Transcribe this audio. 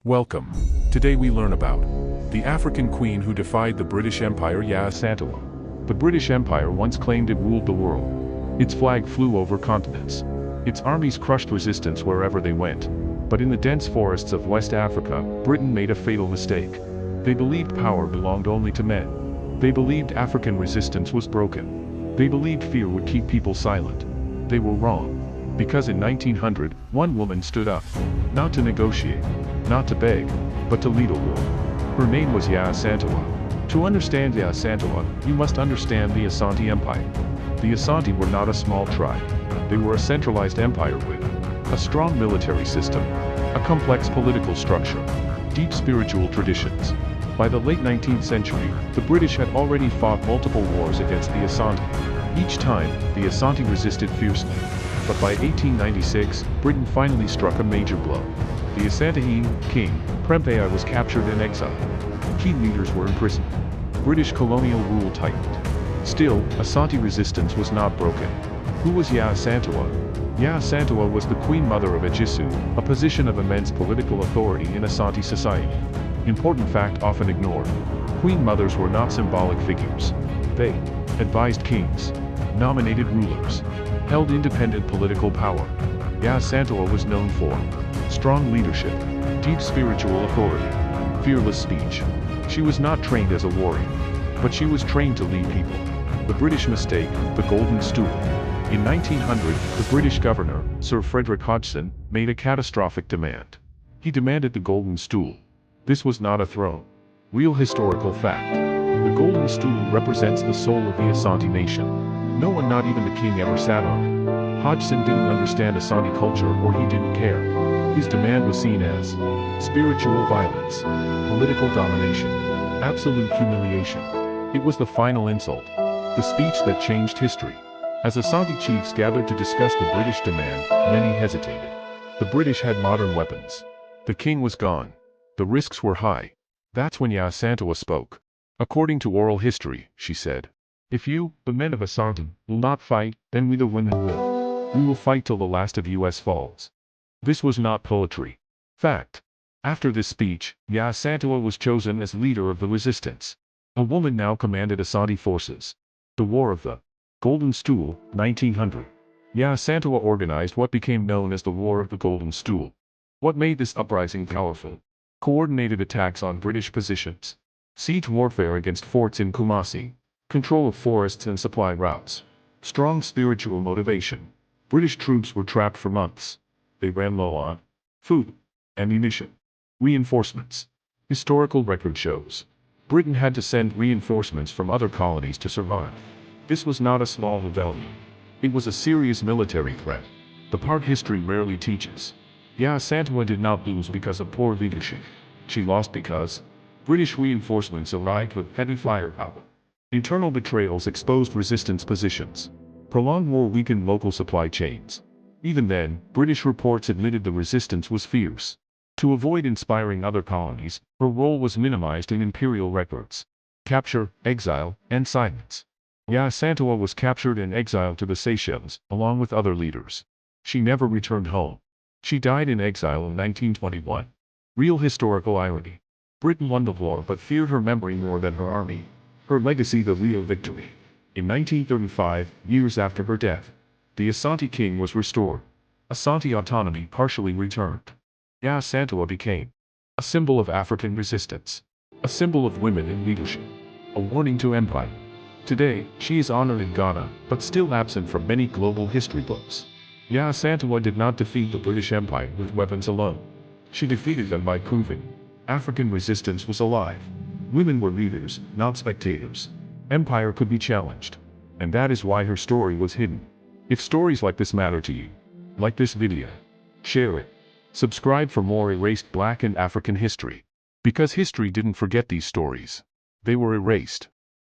Welcome. Today we learn about the African queen who defied the British Empire, Yaa Asantewaa. The British Empire once claimed it ruled the world. Its flag flew over continents. Its armies crushed resistance wherever they went. But in the dense forests of West Africa, Britain made a fatal mistake. They believed power belonged only to men. They believed African resistance was broken. They believed fear would keep people silent. They were wrong. Because in 1900, one woman stood up. Not to negotiate, not to beg, but to lead a war. Her name was Yaa Asantewaa. To understand Yaa Asantewaa, you must understand the Asante Empire. The Asante were not a small tribe. They were a centralized empire with a strong military system, a complex political structure, deep spiritual traditions. By the late 19th century, the British had already fought multiple wars against the Asante. Each time, the Asante resisted fiercely. But by 1896, Britain finally struck a major blow. The Asantehene king, Prempeh, was captured and exiled. Key leaders were imprisoned. British colonial rule tightened. Still, Asante resistance was not broken. Who was Yaa Asantewaa? Yaa Asantewaa was the queen mother of Ejisu, a position of immense political authority in Asante society. Important fact often ignored. Queen mothers were not symbolic figures. They advised kings, nominated rulers, held independent political power. Yaa Asantewaa was known for strong leadership, deep spiritual authority, fearless speech. She was not trained as a warrior, but she was trained to lead people. The British mistake, the Golden Stool. In 1900, the British governor, Sir Frederick Hodgson, made a catastrophic demand. He demanded the Golden Stool. This was not a throne. Real historical fact. The Golden Stool represents the soul of the Asante nation. No one, not even the king, ever sat on it. Hodgson didn't understand Asante culture, or he didn't care. His demand was seen as spiritual violence, political domination, absolute humiliation. It was the final insult, the speech that changed history. As Asante chiefs gathered to discuss the British demand, many hesitated. The British had modern weapons. The king was gone. The risks were high. That's when Yaa Asantewaa spoke. According to oral history, she said, "If you, the men of Asante, will not fight, then we the women will. We will fight till the last of us falls." This was not poetry. Fact. After this speech, Yaa Asantewaa was chosen as leader of the resistance. A woman now commanded Asante forces. The War of the Golden Stool, 1900. Yaa Asantewaa organized what became known as the War of the Golden Stool. What made this uprising powerful? Coordinated attacks on British positions, siege warfare against forts in Kumasi, control of forests and supply routes, strong spiritual motivation. British troops were trapped for months. They ran low on food, ammunition, reinforcements. Historical record shows Britain had to send reinforcements from other colonies to survive. This was not a small rebellion. It was a serious military threat. The part history rarely teaches. Yaa Asantewaa did not lose because of poor leadership. She lost because British reinforcements arrived with heavy firepower. Internal betrayals exposed resistance positions. Prolonged war weakened local supply chains. Even then, British reports admitted the resistance was fierce. To avoid inspiring other colonies, her role was minimized in imperial records. Capture, exile, and silence. Yaa Asantewaa was captured and exiled to the Seychelles, along with other leaders. She never returned home. She died in exile in 1921. Real historical irony. Britain won the war but feared her memory more than her army. Her legacy, the real victory. In 1935, years after her death, the Asante king was restored. Asante autonomy partially returned. Yaa Asantewaa became a symbol of African resistance, a symbol of women in leadership, a warning to empire. Today, she is honored in Ghana, but still absent from many global history books. Yaa Asantewaa did not defeat the British Empire with weapons alone. She defeated them by proving African resistance was alive. Women were leaders, not spectators. Empire could be challenged. And that is why her story was hidden. If stories like this matter to you, like this video, share it. Subscribe for more erased Black and African history. Because history didn't forget these stories. They were erased.